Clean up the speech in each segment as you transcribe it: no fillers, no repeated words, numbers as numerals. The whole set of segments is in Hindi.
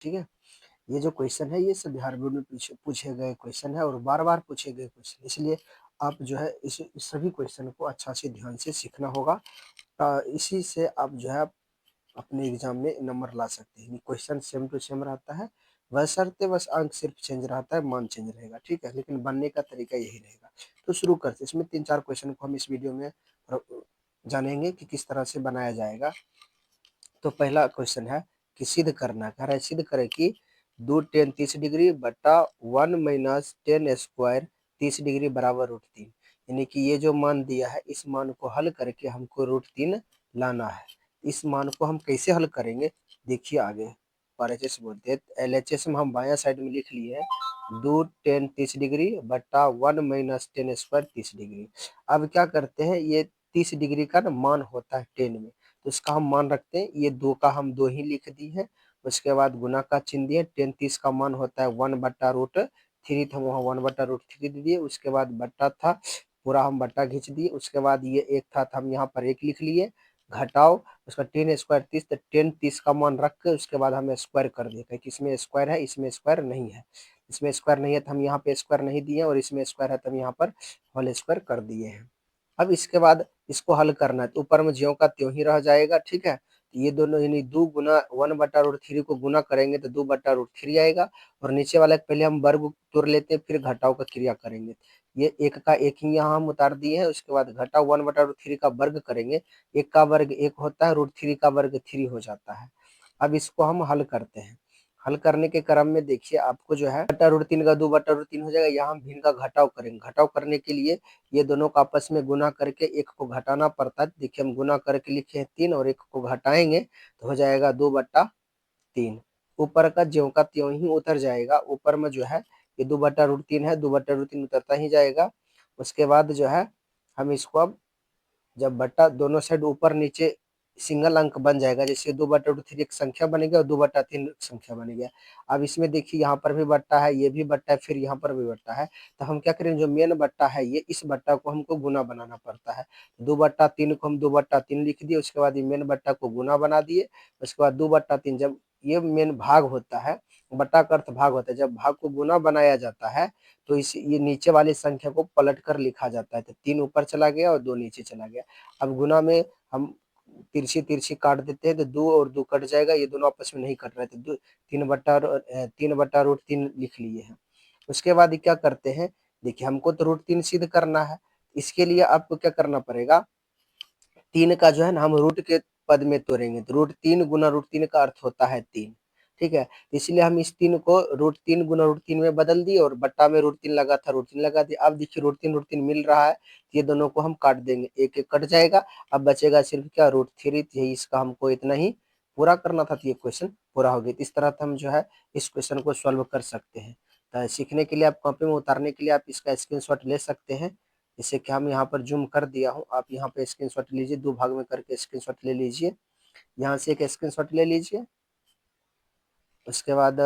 ठीक है। ये जो क्वेश्चन है ये सब बिहार बोर्ड में पूछे गए क्वेश्चन है और बार-बार पूछे गए क्वेश्चन, इसलिए आप जो है इस सभी क्वेश्चन को अच्छा से ध्यान से सीखना होगा। इसी से आप जो है अपने एग्जाम में नंबर ला सकते हैं। क्वेश्चन सेम टू सेम रहता है, बशर्ते बस अंक सिर्फ चेंज रहता है, मान चेंज रहेगा, ठीक है, लेकिन बनने का तरीका यही रहेगा। तो शुरू करते हैं। इसमें 3-4 क्वेश्चन को हम इस वीडियो में जानेंगे कि किस तरह से बनाया जाएगा। तो पहला क्वेश्चन है कि सिद्ध करना, कह रहा है सिद्ध करें कि 2 tan 30 डिग्री बटा 1 माइनस tan स्क्वायर 30 डिग्री बराबर √3। यानी कि ये जो मान दिया है इस मान को हल करके हमको √3 लाना है। इस मान को हम कैसे हल करेंगे देखिए आगे। RHS बोलते हैं, LHS में हम बायां साइड में लिख लिए हैं 2 tan 30 डिग्री बटा 1 माइनस tan स्क्वायर 30 डिग्री। अब क्या करते हैं, ये 30 डिग्री का ना मान होता है 10 में, तो इसका हम मान रखते हैं, ये 2 का हम 2 ही लिख दी है। उसके बाद गुना का चिन्ह दिए, 10 30 का मान होता है 1/√3 था, वहाँ 1/√3 दे दिए। उसके बाद बट्टा था, पूरा हम बट्टा खींच दिए। उसके बाद ये 1 था तो हम यहाँ पर 1 लिख लिए, घटाओ उसका 10 स्क्वायर 30, तो 10 30 का मान रख के उसके बाद हम स्क्वायर कर दिए, क्योंकि इसमें स्क्वायर है, इसमें स्क्वायर नहीं है। इसमें स्क्वायर नहीं है तो हम यहाँ पे स्क्वायर नहीं दिए, और इसमें स्क्वायर है तो हम यहाँ पर होल स्क्वायर कर दिए हैं। अब इसके बाद इसको हल करना है, तो ऊपर में ज्यों का त्यों ही रह जाएगा, ठीक है। तो ये दोनों यानी 2 गुना 1/√3 को गुना करेंगे तो 2/√3 आएगा, और नीचे वाला पहले हम वर्ग तोड़ लेते हैं, फिर घटाव का क्रिया करेंगे। ये 1 का 1 ही यहाँ हम उतार दिए हैं। उसके बाद घटाव 1/√3 का वर्ग करेंगे, 1 का वर्ग 1 होता है, √3 का वर्ग 3 हो जाता है। अब इसको हम हल करते हैं। हल करने के क्रम में देखिए आपको जो है बटा√3 का 2/√3 हो जाएगा। यहाँ हम भिन्न का घटाव करेंगे। घटाव करने के लिए ये दोनों को आपस में गुना करके 1 को घटाना पड़ता है। देखिए हम गुना करके लिखे हैं 3, और 1 को घटाएंगे तो हो जाएगा 2/3। ऊपर का ज्यों का त्यों ही उतर जाएगा। ऊपर में जो है ये 2/√3 है, 2/√3 उतरता ही जाएगा। उसके बाद जो है हम इसको अब जब बट्टा दोनों साइड ऊपर नीचे सिंगल अंक बन जाएगा, जैसे 2/√3 एक संख्या बनेगा और 2/3 संख्या बन गया। अब इसमें देखिए यहाँ पर भी बट्टा है, ये भी बट्टा है, फिर यहाँ पर भी बट्टा है। तो हम क्या करें, जो मेन बट्टा है ये इस बट्टा को हमको गुना बनाना पड़ता है। 2/3 को हम 2/3 लिख दिए। उसके बाद ये मेन बट्टा को गुना बना दिए। उसके बाद 2/3 जब ये मेन भाग होता है, बट्टा का अर्थ भाग होता है, जब भाग को गुना बनाया जाता है तो इस ये नीचे वाली संख्या को पलट कर लिखा जाता है। तो 3 ऊपर चला गया और 2 नीचे चला गया। अब गुना में हम तिरछी-तिरछी काट देते हैं तो 2 और 2 कट जाएगा, ये दोनों आपस में नहीं कट रहे, तो 3/√3 लिख लिए हैं। उसके बाद क्या करते हैं, देखिए हमको तो √3 सिद्ध करना है। इसके लिए आपको क्या करना पड़ेगा, 3 का जो है ना हम रूट के पद में तोड़ेंगे, तो √3 गुना √3 का अर्थ होता है 3, ठीक है। इसलिए हम इस 3 को √3 गुना √3 में बदल दिए, और बट्टा में √3 लगा था, √3 लगा दिए। अब देखिए √3 मिल रहा है, ये दोनों को हम काट देंगे, एक एक कट जाएगा। अब बचेगा सिर्फ क्या, √3। यही इसका हमको इतना ही पूरा करना था, तो ये क्वेश्चन पूरा हो गया। इस तरह से हम जो है इस क्वेश्चन को सॉल्व कर सकते हैं। तो सीखने के लिए आप कॉपी में उतारने के लिए आप इसका स्क्रीनशॉट ले सकते हैं। जैसे कि हम यहाँ पर जूम कर दिया हूँ, आप यहाँ पे स्क्रीनशॉट लीजिए, 2 भाग में करके स्क्रीनशॉट ले लीजिए। यहाँ से एक स्क्रीनशॉट ले लीजिए। उसके बाद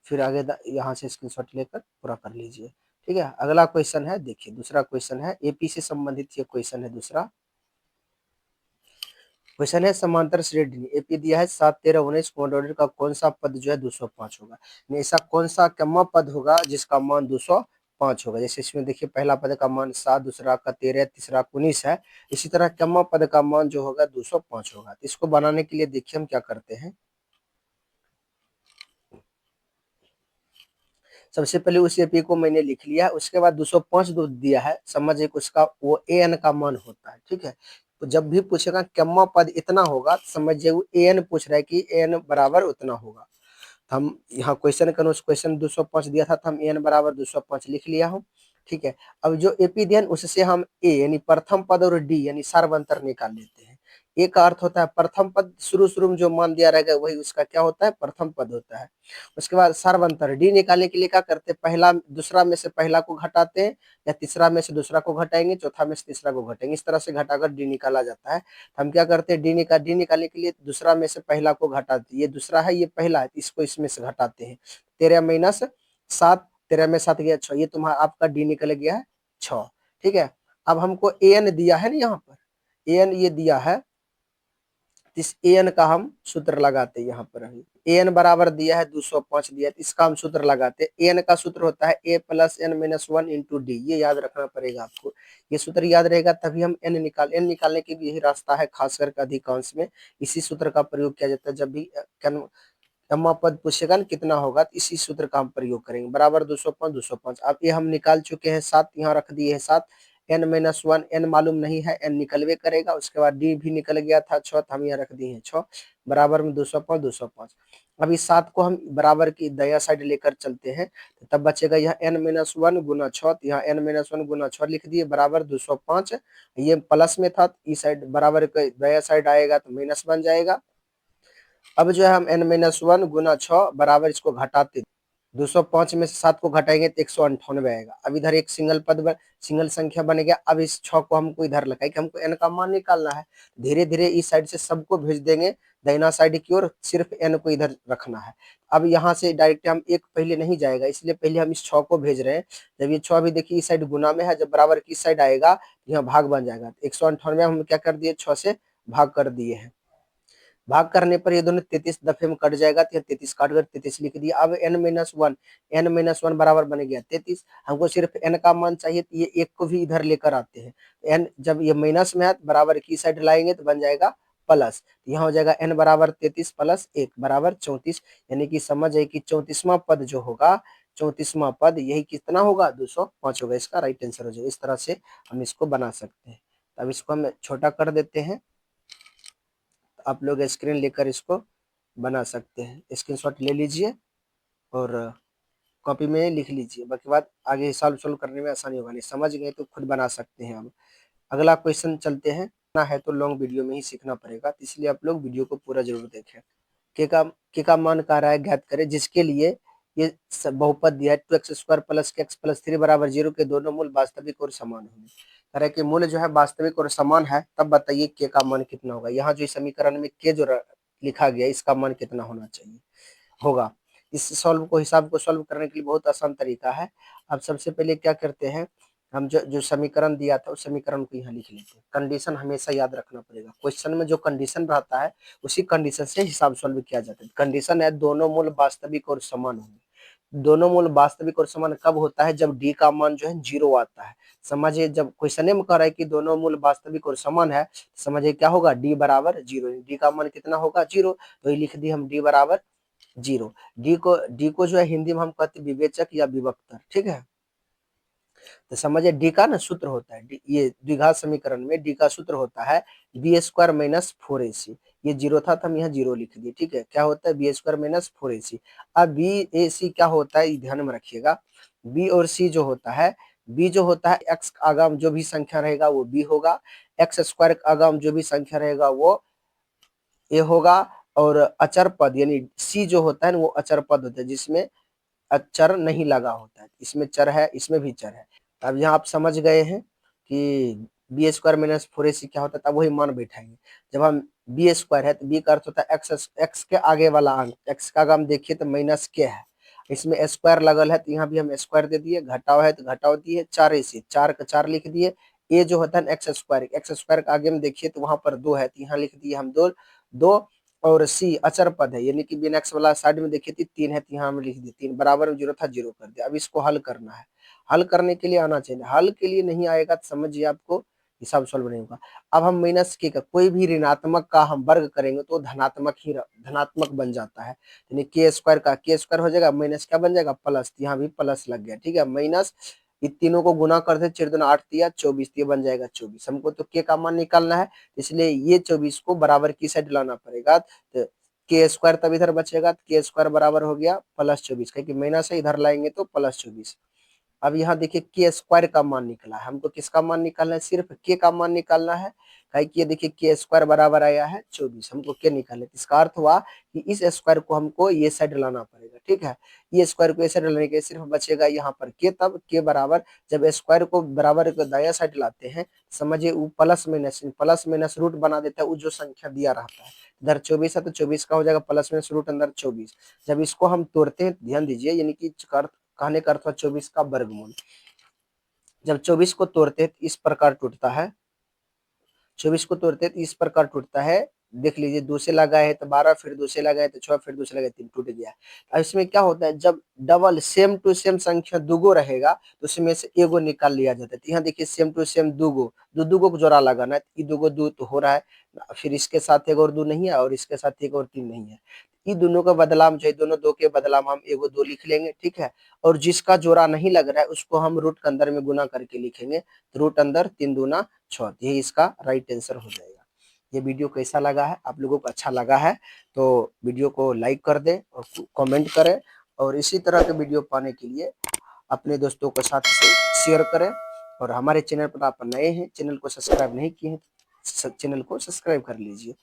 फिर आगे यहाँ से स्क्रीनशॉट लेकर पूरा कर लीजिए, ठीक है। अगला क्वेश्चन है, देखिए दूसरा क्वेश्चन है, एपी से संबंधित ये क्वेश्चन है। दूसरा क्वेश्चन है समांतर श्रेणी एपी दिया है 7 13 19 ऑर्डर का कौन सा पद जो है 205 होगा। ऐसा कौन सा कम्मा पद होगा जिसका मान 205 होगा। जैसे इसमें देखिए पहला पद का मान 7, दूसरा का 13, तीसरा 19 है। इसी तरह कम्मा पद का मान जो होगा 205 होगा। तो इसको बनाने के लिए देखिए हम क्या करते हैं, सबसे पहले उस एपी को मैंने लिख लिया। उसके बाद 205 जो दिया है, समझ एक उसका वो एन का मान होता है, ठीक है। तो जब भी पूछेगा कम्मा पद इतना होगा, समझिए वो एन पूछ रहा है कि एन बराबर उतना होगा। तो हम यहाँ क्वेश्चन का क्वेश्चन 205 दिया था, तो हम एन बराबर 205 लिख लिया हूँ, ठीक है। अब जो एपी दिया उससे हम ए यानी प्रथम पद और डी यानी सार्वंतर निकाल लेते हैं। ए का अर्थ होता है प्रथम पद, शुरू में जो मान दिया रहेगा वही उसका क्या होता है, प्रथम पद होता है। उसके बाद सार्वंतर डी निकालने के लिए क्या करते हैं, पहला दूसरा में से पहला को घटाते हैं, या तीसरा में से दूसरा को घटाएंगे, चौथा में से तीसरा को घटाएंगे, इस तरह से घटाकर डी निकाला जाता है। हम क्या करते हैं, डी निकालने के लिए दूसरा में से पहला को घटाते हैं। ये दूसरा है, ये पहला है, इसको इसमें से घटाते हैं। 13 माइनस 7, 13 में 7 गया 6, ये तुम्हारा आपका डी निकल गया है 6, ठीक है। अब हमको एन दिया है ना, यहाँ पर एन ये दिया है, इस एन का हम सूत्र लगाते हैं यहाँ पर। an बराबर दिया है 205 दिया है, तो इसका हम सूत्र लगाते हैं। an का सूत्र होता है a plus n minus 1 into D, ये याद रखना पड़ेगा आपको। ये सूत्र याद रहेगा तभी हम n निकालने के भी यही रास्ता है, खास करके अधिकांश में इसी सूत्र का प्रयोग किया जाता है। जब भी गामा पद पूछेगा ना कितना होगा, तो इसी सूत्र का हम प्रयोग करेंगे। बराबर 205 अब ये हम निकाल चुके हैं 7, यहाँ रख दिए हैं 7, n माइनस 1 n मालूम नहीं है, n निकलवे करेगा। उसके बाद d भी निकल गया था 6, तो हम यहाँ रख दिए हैं 6, बराबर में 205। अब इस 7 को हम बराबर की दाया साइड लेकर चलते हैं, तो तब बचेगा यह n माइनस 1 गुना 6, तो यहाँ n माइनस 1 गुना 6 लिख दिए, बराबर 205। ये प्लस में था, इस साइड बराबर दाया साइड आएगा तो माइनस बन जाएगा। अब जो है हम n माइनस 1 गुना 6 बराबर इसको घटाते, 205 में से 7 को घटाएंगे तो 198 आएगा। अब इधर एक सिंगल संख्या बन गया। अब इस 6 को हमको इधर लगाए कि हमको n का मान निकालना है। धीरे धीरे इस साइड से सबको भेज देंगे दाहिना साइड की ओर, सिर्फ n को इधर रखना है। अब यहाँ से डायरेक्ट हम एक पहले नहीं जाएगा, इसलिए पहले हम इस 6 को भेज रहे हैं। जब ये 6 भी देखिए इस साइड गुना में है, जब बराबर की साइड आएगा यहाँ भाग बन जाएगा। 198 हम क्या कर दिए, 6 से भाग कर दिए हैं। भाग करने पर ये दोनों 33 दफे में कट जाएगा, तो 33 काट कर 33 लिख दिया। अब n-1 बराबर बन गया 33। हमको सिर्फ n का मान चाहिए, तो ये एक को भी इधर लेकर आते हैं। n जब ये माइनस में है बराबर की साइड लाएंगे तो बन जाएगा प्लस, यहाँ हो जाएगा n बराबर 33 प्लस 1 बराबर 34। यानी कि समझ है कि 34वां पद जो होगा, 34वां पद यही कितना होगा, 205 होगा। इसका राइट आंसर हो जाएगा। इस तरह से हम इसको बना सकते हैं। अब इसको हम छोटा कर देते हैं, आप लोग स्क्रीन लेकर इसको बना सकते हैं। स्क्रीनशॉट ले लीजिए और कॉपी में लिख लीजिए, बाकी बात आगे हिसाब सोल्व करने में आसानी होगा। नहीं समझ गए तो खुद बना सकते हैं। अब अगला क्वेश्चन चलते हैं ना, है तो लॉन्ग वीडियो में ही सीखना पड़ेगा, तो इसलिए आप लोग वीडियो को पूरा जरूर देखें। के का मान कह रहा है ज्ञात करें, जिसके लिए ये बहुपद दिया है 2x² प्लस x प्लस 3 बराबर 0 के दोनों मूल वास्तविक और समान होंगे। कह रहे कि मूल्य जो है वास्तविक और समान है, तब बताइए के का मान कितना होगा। यहाँ जो समीकरण में के जो लिखा गया इसका मान कितना होना चाहिए होगा। इस हिसाब को सॉल्व करने के लिए बहुत आसान तरीका है। अब सबसे पहले क्या करते हैं, हम जो समीकरण दिया था उस समीकरण को यहाँ लिख लेते हैं। कंडीशन हमेशा याद रखना पड़ेगा, क्वेश्चन में जो कंडीशन रहता है उसी कंडीशन से हिसाब सॉल्व किया जाता है। कंडीशन है दोनों मूल वास्तविक और समान होंगे। दोनों मूल वास्तविक और समान कब होता है, जब डी का मान जो है 0 आता है। समझिए जब क्वेश्चन में कह रहा है कि दोनों मूल वास्तविक और समान है, समझिए क्या होगा, डी बराबर 0। डी का मान कितना होगा, 0, तो ये लिख दिए हम डी बराबर 0। डी को जो है हिंदी में हम कहते हैं विवेचक या विभक्तर, ठीक है। तो समझिए डी का ना सूत्र होता है, ये द्विघात समीकरण में डी का सूत्र होता है b² माइनस 4ac। ये 0 था तो हम यहाँ 0 लिख दिए, ठीक है। क्या होता है b² माइनस 4ac। अब bac क्या होता है ध्यान में रखिएगा। b और c जो होता है, b जो होता है x आगाम जो भी संख्या रहेगा वो b होगा, x² आगाम जो भी संख्या रहेगा वो a होगा। और अचर पद यानी c जो होता है ना वो अचर पद होता है, जिसमें चर नहीं लगा होता है। इसमें चर है, इसमें भी चर है। अब यहाँ आप समझ गए हैं कि b² माइनस 4ac क्या होता है, तब वही मान बैठाएंगे। जब हम b² है तो b का अर्थ होता है x के आगे वाला अंक, x का अगर हम देखिए तो माइनस के है, इसमें स्क्वायर लगल है तो यहाँ भी हम स्क्वायर दे दिए, घटाव है तो घटाव दिए, 4ac 4 का 4 लिख दिए। ए जो होता है x² के आगे में देखिए तो वहां पर 2 है तो यहाँ लिख दिए हम 2 2। और सी अचर पद है, यानी कि बिना एक्स वाला साइड में देखिए 3 है तो यहाँ में लिख दिए 3, बराबर में 0 था 0 कर दिया। अब इसको हल करना है, हल करने के लिए आना चाहिए, हल के लिए नहीं आएगा तो समझिए आपको हिसाब सॉल्व नहीं होगा। अब हम माइनस के का कोई भी ऋणात्मक का हम वर्ग करेंगे तो धनात्मक बन जाता है, यानी के² हो जाएगा, माइनस क्या बन जाएगा, प्लस, यहाँ भी प्लस लग गया, ठीक है। माइनस इन तीनों को गुना कर दे, 4 दूना 8 दिया 24, ये बन जाएगा 24। हमको तो के का मान निकालना है, इसलिए ये 24 को बराबर की साइड लाना पड़ेगा। तो के² तब इधर बचेगा, तो के² बराबर हो गया प्लस 24, क्योंकि माइनस है इधर लाएंगे तो प्लस 24। अब यहाँ देखिए के² का मान निकला है, हमको किसका मान निकालना है, सिर्फ के का मान निकालना है। कि ये देखिए के² बराबर आया है 24, हमको के निकालना है। इसका अर्थ हुआ कि इस स्क्वायर को हमको ये साइड लाना पड़ेगा, ठीक है। ये स्क्वायर को ये साइड लाने के सिर्फ बचेगा यहाँ पर के, तब के बराबर, जब स्क्वायर को बराबर को दाया साइड लाते हैं समझिए वो प्लस माइनस रूट बना देता है, वो जो संख्या दिया रहता है। इधर 24 है तो 24 का हो जाएगा प्लस माइनस रूट अंदर 24। जब इसको हम तोड़ते हैं ध्यान दीजिए, यानी कि कहने का अर्थ हुआ 24 का वर्गमूल। जब 24 को तोड़ते हैं इस प्रकार टूटता है, 24 को तोड़ते हैं इस प्रकार टूटता है देख लीजिए 2 से लगाए हैं तो 12, फिर 2 से लगाए तो 6, फिर 2 से लगाए 3, टूट गया। अब इसमें क्या होता है, जब डबल सेम टू सेम संख्या दुगो रहेगा तो उसमें से एगो निकाल लिया जाता है। तो यहाँ देखिए सेम टू सेम दुगो, दुगो को जोड़ा लगाना है, ये दुगो 2 तो हो रहा है, फिर इसके साथ एक और 2 नहीं है और इसके साथ एक और 3 नहीं है। ये दोनों का बदलाव जो है, दोनों 2 के बदलाव हम एगो 2 लिख लेंगे, ठीक है। और जिसका जोड़ा नहीं लग रहा है उसको हम रूट के अंदर में गुना करके लिखेंगे, तो रूट अंदर 3 दूना 6, यही इसका राइट आंसर हो जाएगा। ये वीडियो कैसा लगा है, आप लोगों को अच्छा लगा है तो वीडियो को लाइक कर दें और कमेंट करें, और इसी तरह के वीडियो पाने के लिए अपने दोस्तों के साथ इसे शेयर करें। और हमारे चैनल पर आप नए हैं, चैनल को सब्सक्राइब नहीं किए हैं, चैनल को सब्सक्राइब कर लीजिए।